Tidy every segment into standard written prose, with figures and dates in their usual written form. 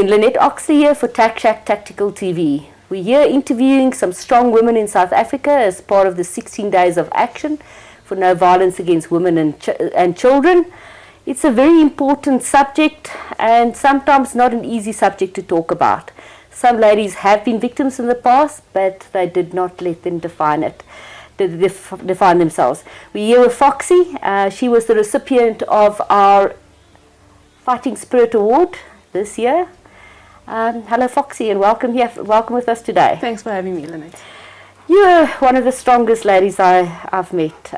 Lynette Oxley here for SHAC Tactical TV. We're here interviewing some strong women in South Africa as part of the 16 days of action for no violence against women and children. It's a very important subject and sometimes not an easy subject to talk about. Some ladies have been victims in the past, but they did not let them define themselves. We're here with Foxy. She was the recipient of our Fighting Spirit Award this year. Hello Foxy, and welcome with us today. Thanks for having me, Lynette. You're one of the strongest ladies I've met,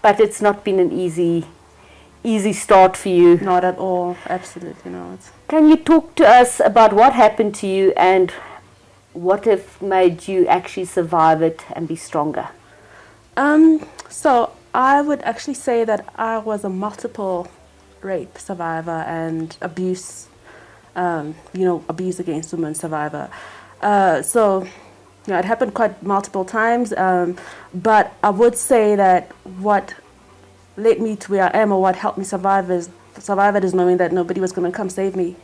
but it's not been an easy start for you. Not at all, absolutely not. Can you talk to us about what happened to you and what have made you actually survive it and be stronger? So I would actually say that I was a multiple rape survivor and abuse against women survivor. It happened quite multiple times, but I would say that what led me to where I am, or what helped me survive it, is knowing that nobody was going to come save me,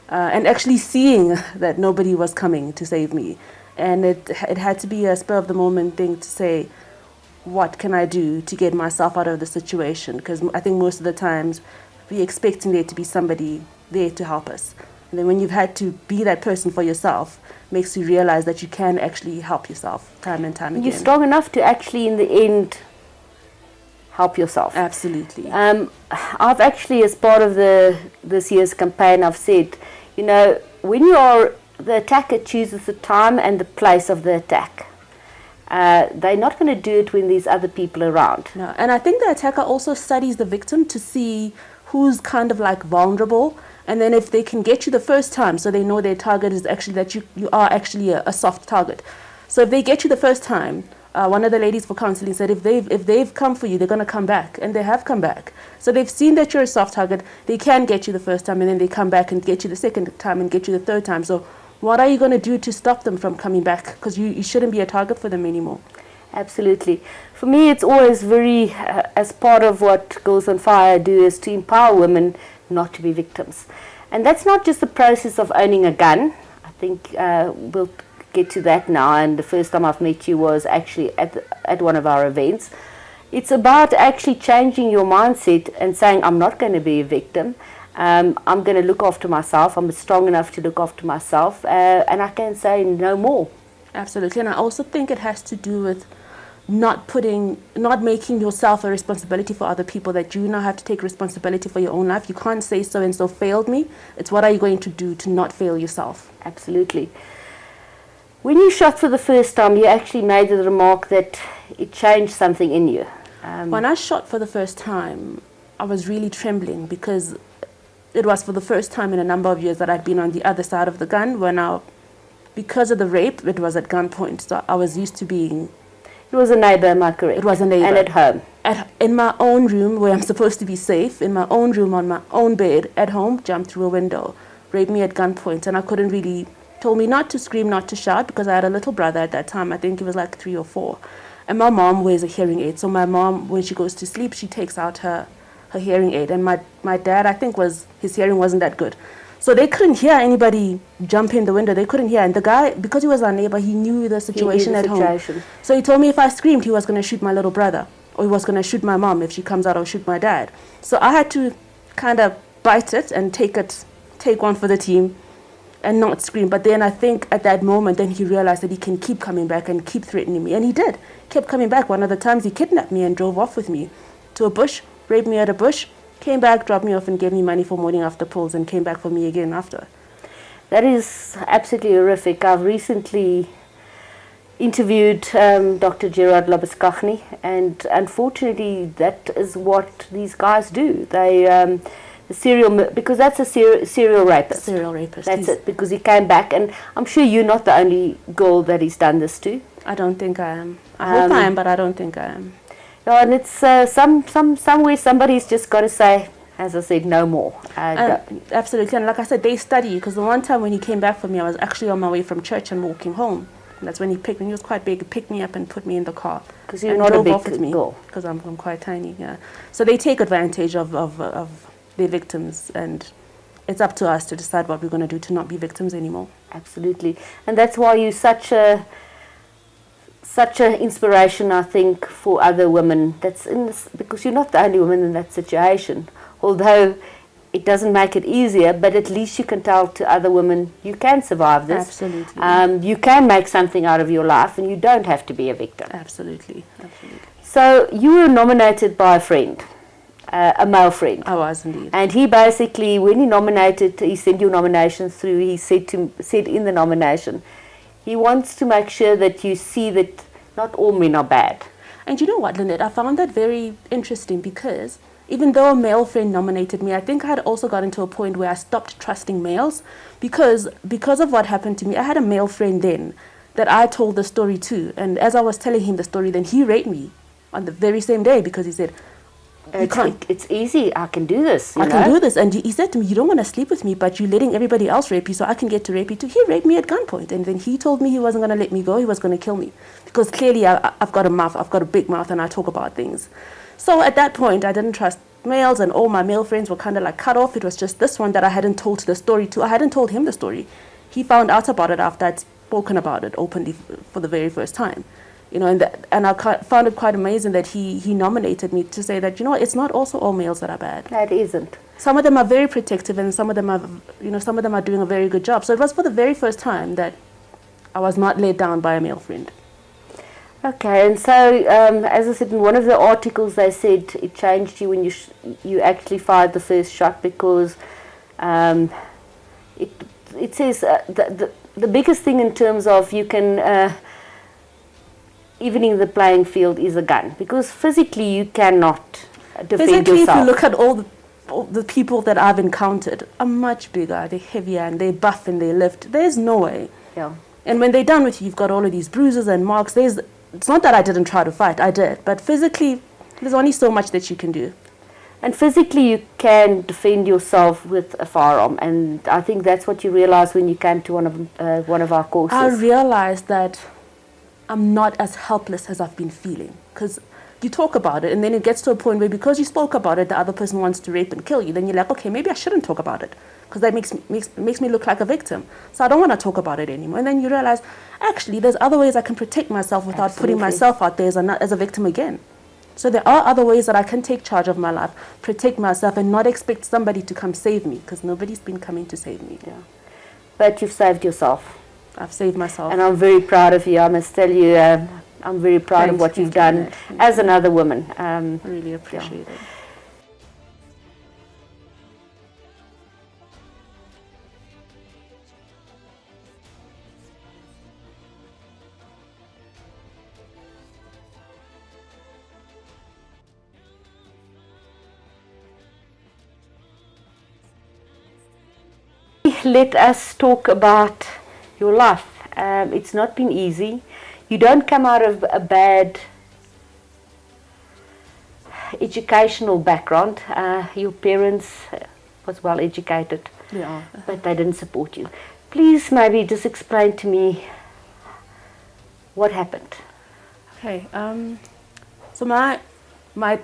and actually seeing that nobody was coming to save me. And it had to be a spur of the moment thing to say, what can I do to get myself out of the situation? Because I think most of the times we're expecting there to be somebody there to help us. And then when you've had to be that person for yourself, makes you realize that you can actually help yourself time and time again. You're strong enough to actually, in the end, help yourself. Absolutely. I've actually, as part of this year's campaign, I've said, when you are the attacker chooses the time and the place of the attack. They're not going to do it when there's other people around. No, and I think the attacker also studies the victim to see who's kind of like vulnerable. And then if they can get you the first time, so they know their target is actually that you are actually a soft target. So if they get you the first time, one of the ladies for counseling said if they've come for you, they're going to come back, and they have come back. So they've seen that you're a soft target. They can get you the first time, and then they come back and get you the second time and get you the third time. So what are you going to do to stop them from coming back? Because you shouldn't be a target for them anymore. Absolutely. For me, it's always very, as part of what Goes on Fire do, is to empower women not to be victims. And that's not just the process of owning a gun. I think we'll get to that now, and the first time I've met you was actually at one of our events. It's about actually changing your mindset and saying, I'm not going to be a victim. I'm going to look after myself. I'm strong enough to look after myself, and I can say no more. Absolutely. And I also think it has to do with not making yourself a responsibility for other people, that you now have to take responsibility for your own life. You can't say so and so failed me. It's what are you going to do to not fail yourself? Absolutely. When you shot for the first time, you actually made the remark that it changed something in you. When I shot for the first time, I was really trembling because it was for the first time in a number of years that I'd been on the other side of the gun. Because of the rape, it was at gunpoint. So I was used to being... It was a neighbor, am I correct? It was a neighbor. And at home? In my own room, where I'm supposed to be safe, in my own room, on my own bed, at home, jumped through a window, raped me at gunpoint, and I couldn't really... Told me not to scream, not to shout, because I had a little brother at that time. I think he was like 3 or 4. And my mom wears a hearing aid. So my mom, when she goes to sleep, she takes out her hearing aid. And my dad, I think, his hearing wasn't that good. So they couldn't hear anybody jump in the window. They couldn't hear. And the guy, because he was our neighbor, he knew the situation at home. So he told me if I screamed, he was going to shoot my little brother. Or he was going to shoot my mom if she comes out, or shoot my dad. So I had to kind of bite it and take one for the team and not scream. But then I think at that moment, then he realized that he can keep coming back and keep threatening me. And he did. Kept coming back. One of the times he kidnapped me and drove off with me to a bush, raped me at a bush, came back, dropped me off, and gave me money for morning after pills, and came back for me again after. That is absolutely horrific. I've recently interviewed Dr. Gerard Labuskaghni, and unfortunately that is what these guys do. They because that's a serial rapist. Serial rapist. That's it, because he came back, and I'm sure you're not the only girl that he's done this to. I don't think I am. I hope I am, but I don't think I am. No, and it's somewhere somebody's just got to say, as I said, no more. Absolutely, and like I said, they study, because the one time when he came back for me, I was actually on my way from church and walking home. And that's when he was quite big, he picked me up and put me in the car. Because you're not a big girl. Because I'm quite tiny, yeah. So they take advantage of their victims, and it's up to us to decide what we're going to do to not be victims anymore. Absolutely. And that's why you're such a inspiration, I think, for other women. That's in this, because you're not the only woman in that situation. Although it doesn't make it easier, but at least you can tell to other women, you can survive this. Absolutely. You can make something out of your life, and you don't have to be a victim. Absolutely. Absolutely. So you were nominated by a friend, a male friend. I was indeed. And he basically, when he nominated, he sent your nomination through, he said in the nomination, he wants to make sure that you see that not all men are bad. And you know what, Lynette, I found that very interesting because even though a male friend nominated me, I think I had also gotten to a point where I stopped trusting males because of what happened to me. I had a male friend then that I told the story to, and as I was telling him the story, then he raped me on the very same day because he said, it's easy, I can do this. I can do this. And he said to me, you don't want to sleep with me, but you're letting everybody else rape you, so I can get to rape you too. He raped me at gunpoint, and then he told me he wasn't going to let me go, he was going to kill me. Because clearly I've got a mouth, I've got a big mouth, and I talk about things. So at that point, I didn't trust males, and all my male friends were kind of like cut off. It was just this one that I hadn't told the story to. I hadn't told him the story. He found out about it after I'd spoken about it openly for the very first time. You know, and I found it quite amazing that he nominated me to say that, you know, it's not also all males that are bad. No, it isn't. Some of them are very protective, and some of them are doing a very good job. So it was for the very first time that I was not let down by a male friend. Okay, and so as I said in one of the articles, they said it changed you when you actually fired the first shot because it says the biggest thing in terms of you can evening the playing field is a gun, because physically you cannot defend yourself. If you look at all the people that I've encountered are much bigger, they're heavier, and they buff and they lift. There's no way. Yeah. And when they're done with you, you've got all of these bruises and marks. It's not that I didn't try to fight, I did, but physically there's only so much that you can do. And physically you can defend yourself with a firearm, and I think that's what you realized when you came to one of our courses. I realized that I'm not as helpless as I've been feeling, because you talk about it and then it gets to a point where because you spoke about it, the other person wants to rape and kill you. Then you're like, okay, maybe I shouldn't talk about it because that makes me look like a victim. So I don't want to talk about it anymore. And then you realize, actually, there's other ways I can protect myself without putting myself out there as a victim again. So there are other ways that I can take charge of my life, protect myself, and not expect somebody to come save me, because nobody's been coming to save me. Yeah. But you've saved yourself. I've saved myself. And I'm very proud of you. I must tell you, I'm very proud of what you've done as another woman. Really appreciate it. Let us talk about your life. It's not been easy. You don't come out of a bad educational background. Your parents was well educated, Yeah. but they didn't support you. Please maybe just explain to me what happened. Okay. So my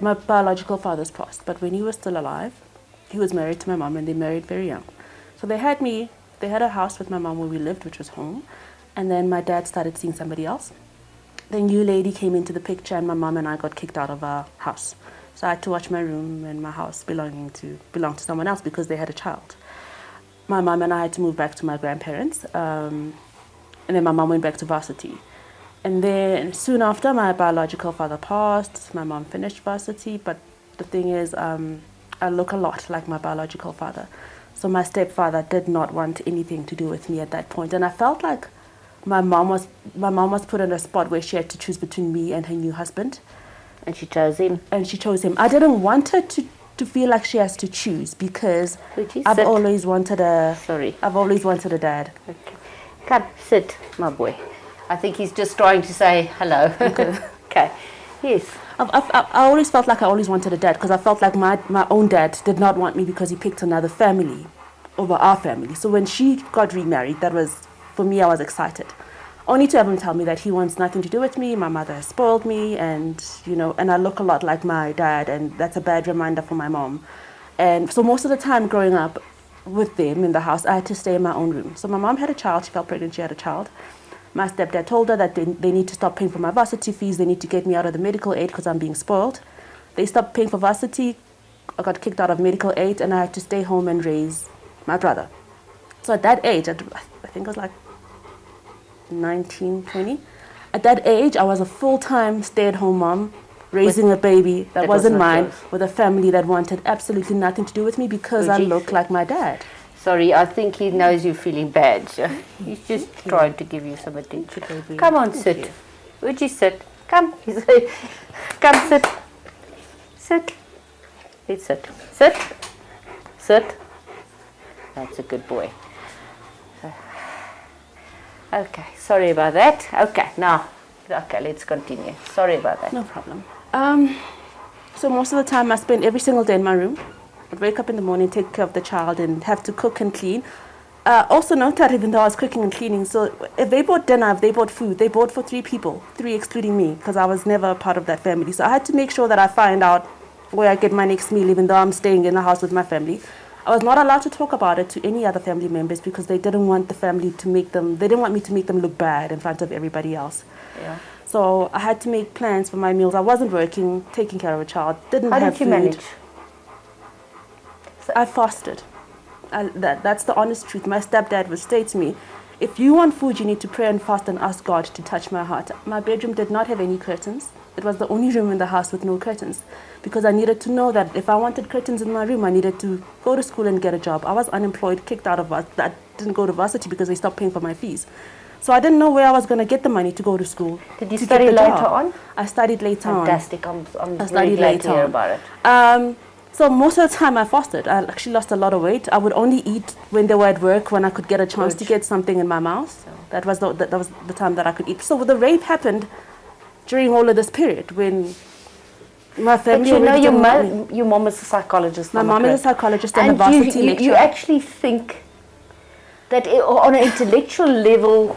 biological father's passed, but when he was still alive, he was married to my mom, and they married very young. So they had a house with my mom where we lived, which was home. And then my dad started seeing somebody else. The new lady came into the picture, and my mom and I got kicked out of our house. So I had to watch my room and my house belonged to someone else because they had a child. My mom and I had to move back to my grandparents. And then my mom went back to varsity. And then soon after, my biological father passed. My mom finished varsity. But the thing is, I look a lot like my biological father. So my stepfather did not want anything to do with me at that point. And I felt like my mom was put in a spot where she had to choose between me and her new husband. And she chose him. I didn't want her to feel like she has to choose, because I've always wanted a dad. Okay. Come, sit, my boy. I think he's just trying to say hello. Okay. Okay. Yes. I always felt like I always wanted a dad, because I felt like my own dad did not want me because he picked another family over our family. So when she got remarried, that was, for me, I was excited. Only to have him tell me that he wants nothing to do with me, my mother has spoiled me, and I look a lot like my dad, and that's a bad reminder for my mom. And so most of the time growing up, with them in the house. I had to stay in my own room. So my mom had a child. She felt pregnant. She had a child. My stepdad told her that they need to stop paying for my varsity fees. They need to get me out of the medical aid because I'm being spoiled. They stopped paying for varsity. I got kicked out of medical aid, and I had to stay home and raise my brother. So at that age, I think I was like 19, 20. At that age, I was a full-time stay-at-home mom, raising a baby that wasn't mine, yours. With a family that wanted absolutely nothing to do with me because I look like my dad. Sorry, I think he knows you're feeling bad. He's just trying to give you some attention. Come on, sit. Would you sit? Come. Come, sit. Sit. Let's sit. Sit. Sit. That's a good boy. Okay, sorry about that. Okay, now, okay, let's continue. Sorry about that. No problem. So most of the time I spend every single day in my room. I'd wake up in the morning, take care of the child, and have to cook and clean. Also note that even though I was cooking and cleaning, so if they bought dinner, if they bought food, they bought for 3 people, 3 excluding me, because I was never a part of that family. So I had to make sure that I find out where I get my next meal, even though I'm staying in the house with my family. I was not allowed to talk about it to any other family members because they didn't want the family to they didn't want me to make them look bad in front of everybody else. Yeah. So I had to make plans for my meals. I wasn't working, taking care of a child, didn't have food. How did you manage? I fasted. That's the honest truth. My stepdad would say to me, if you want food, you need to pray and fast and ask God to touch my heart. My bedroom did not have any curtains. It was the only room in the house with no curtains because I needed to know that if I wanted curtains in my room, I needed to go to school and get a job. I was unemployed, kicked out of varsity. I didn't go to varsity because they stopped paying for my fees. So I didn't know where I was going to get the money to go to school. Did you study later on? I studied later on. Fantastic. I'm really glad to hear about it. So most of the time I fasted. I actually lost a lot of weight. I would only eat when they were at work, when I could get a chance to get something in my mouth. So that was the time that I could eat. So the rape happened during all of this period when my family. But you know your mom is a psychologist. My mom is a psychologist and a varsity lecturer. You actually think that on an intellectual level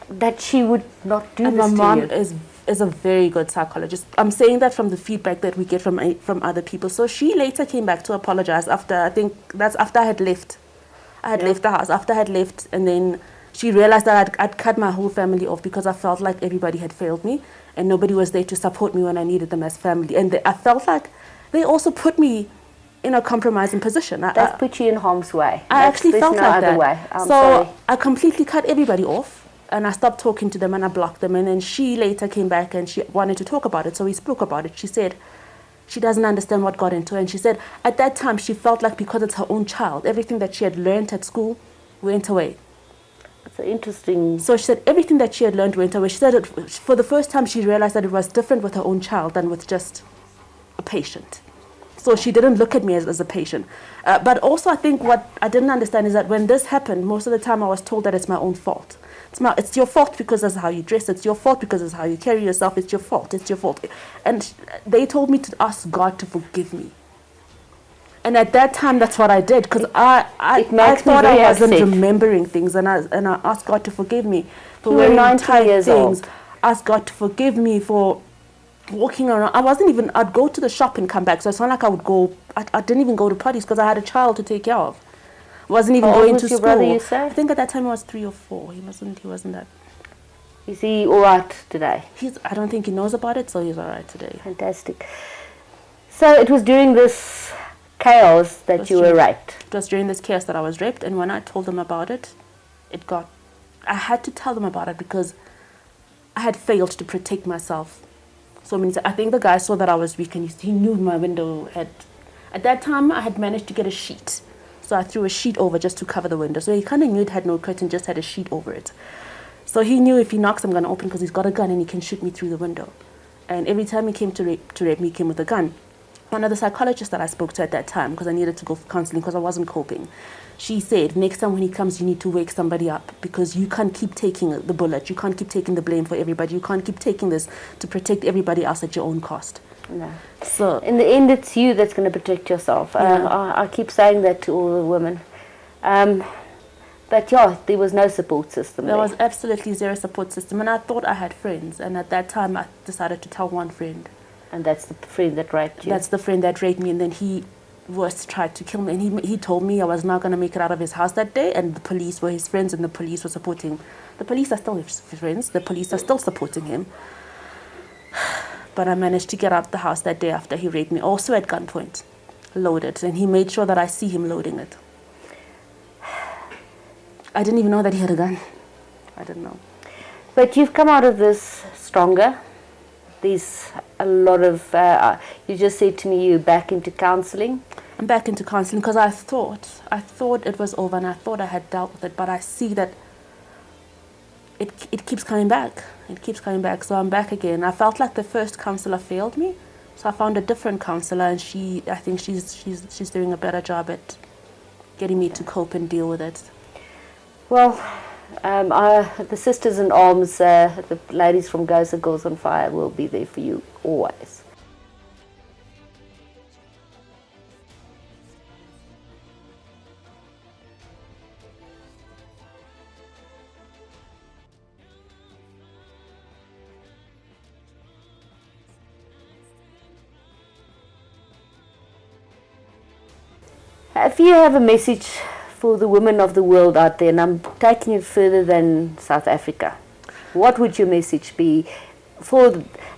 that she would not do this to you? My mom is a very good psychologist. I'm saying that from the feedback that we get from other people. So she later came back to apologize after, I think that's after I had left. I had left the house. After I had left, and then she realized that I'd cut my whole family off because I felt like everybody had failed me and nobody was there to support me when I needed them as family. And I felt like they also put me in a compromising position. That put you in harm's way. I actually felt like that. Way. So I completely cut everybody off. And I stopped talking to them and I blocked them. And then she later came back and she wanted to talk about it. So we spoke about it. She said she doesn't understand what got into her. And she said at that time she felt like because it's her own child, everything that she had learned at school went away. That's interesting. So she said everything that she had learned went away. She said for the first time she realized that it was different with her own child than with just a patient. So she didn't look at me as a patient. But also I think what I didn't understand is that when this happened, most of the time I was told that it's my own fault. It's your fault because that's how you dress. It's your fault because that's how you carry yourself. It's your fault. It's your fault. And they told me to ask God to forgive me. And at that time, that's what I did because I thought I wasn't remembering things, and I asked God to forgive me for wearing 19 years old. Asked God to forgive me for walking around. I'd go to the shop and come back. So it's not like I would go. I didn't even go to parties because I had a child to take care of. Wasn't even going to school. Brother, you say? I think at that time he was 3 or 4. He wasn't that. Is he all right today? I don't think he knows about it, so he's all right today. Fantastic. So it was during this chaos that you were raped. It was during this chaos that I was raped, and when I told them about it, I had to tell them about it because I had failed to protect myself. So many times. I think the guy saw that I was weak, and he knew my window had. At that time, I had managed to get a sheet. So I threw a sheet over just to cover the window. So he kind of knew it had no curtain, just had a sheet over it. So he knew if he knocks, I'm going to open because he's got a gun and he can shoot me through the window. And every time he came to rape me, he came with a gun. One of the psychologists that I spoke to at that time, because I needed to go for counseling because I wasn't coping, she said, next time when he comes, you need to wake somebody up because you can't keep taking the bullet. You can't keep taking the blame for everybody. You can't keep taking this to protect everybody else at your own cost. No. So in the end, it's you that's going to protect yourself. Yeah. I keep saying that to all the women. But yeah, there was no support system. There was absolutely zero support system. And I thought I had friends. And at that time, I decided to tell one friend. And that's the friend that raped you? That's the friend that raped me. And then he was tried to kill me. And he told me I was not going to make it out of his house that day, and the police were his friends, and the police were supporting him. The police are still his friends. The police are still supporting him. But I managed to get out of the house that day after he raped me, also at gunpoint, loaded. And he made sure that I see him loading it. I didn't even know that he had a gun. I didn't know. But you've come out of this stronger. There's a lot of, you just said to me you're back into counseling. I'm back into counseling because I thought it was over and I thought I had dealt with it, but I see that it keeps coming back. It keeps coming back, so I'm back again. I felt like the first counselor failed me, so I found a different counselor, and I think she's doing a better job at getting me to cope and deal with it. Well, the Sisters in Arms, the ladies from Gosa Girls on Fire will be there for you always. If you have a message for the women of the world out there, and I'm taking it further than South Africa, what would your message be?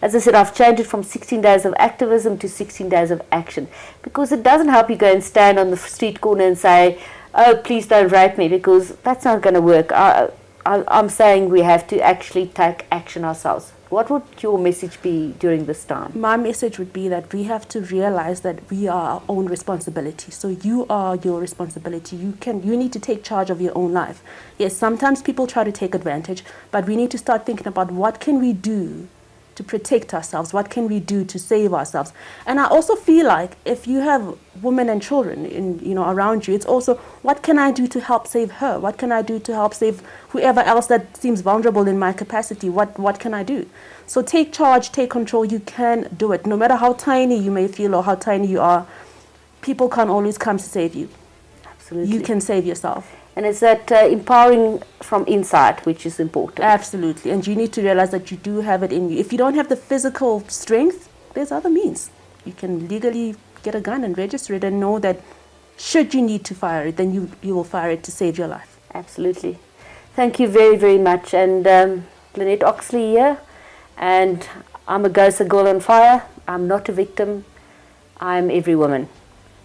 As I said, I've changed it from 16 days of activism to 16 days of action, because it doesn't help you go and stand on the street corner and say, oh, please don't rape me, because that's not going to work. I'm saying we have to actually take action ourselves. What would your message be during this time? My message would be that we have to realize that we are our own responsibility. So you are your responsibility. You need to take charge of your own life. Yes, sometimes people try to take advantage, but we need to start thinking about what can we do to protect ourselves? What can we do to save ourselves? And I also feel like if you have women and children around you, it's also what can I do to help save her? What can I do to help save whoever else that seems vulnerable in my capacity? What can I do? So take charge, take control. You can do it. No matter how tiny you may feel or how tiny you are, people can't always come to save you. Absolutely. You can save yourself. And it's that empowering from inside, which is important. Absolutely. And you need to realize that you do have it in you. If you don't have the physical strength, there's other means. You can legally get a gun and register it and know that should you need to fire it, then you will fire it to save your life. Absolutely. Thank you very, very much. And Lynette Oxley here. And I'm a Gosa Girl on Fire. I'm not a victim. I'm every woman.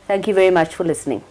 Thank you very much for listening.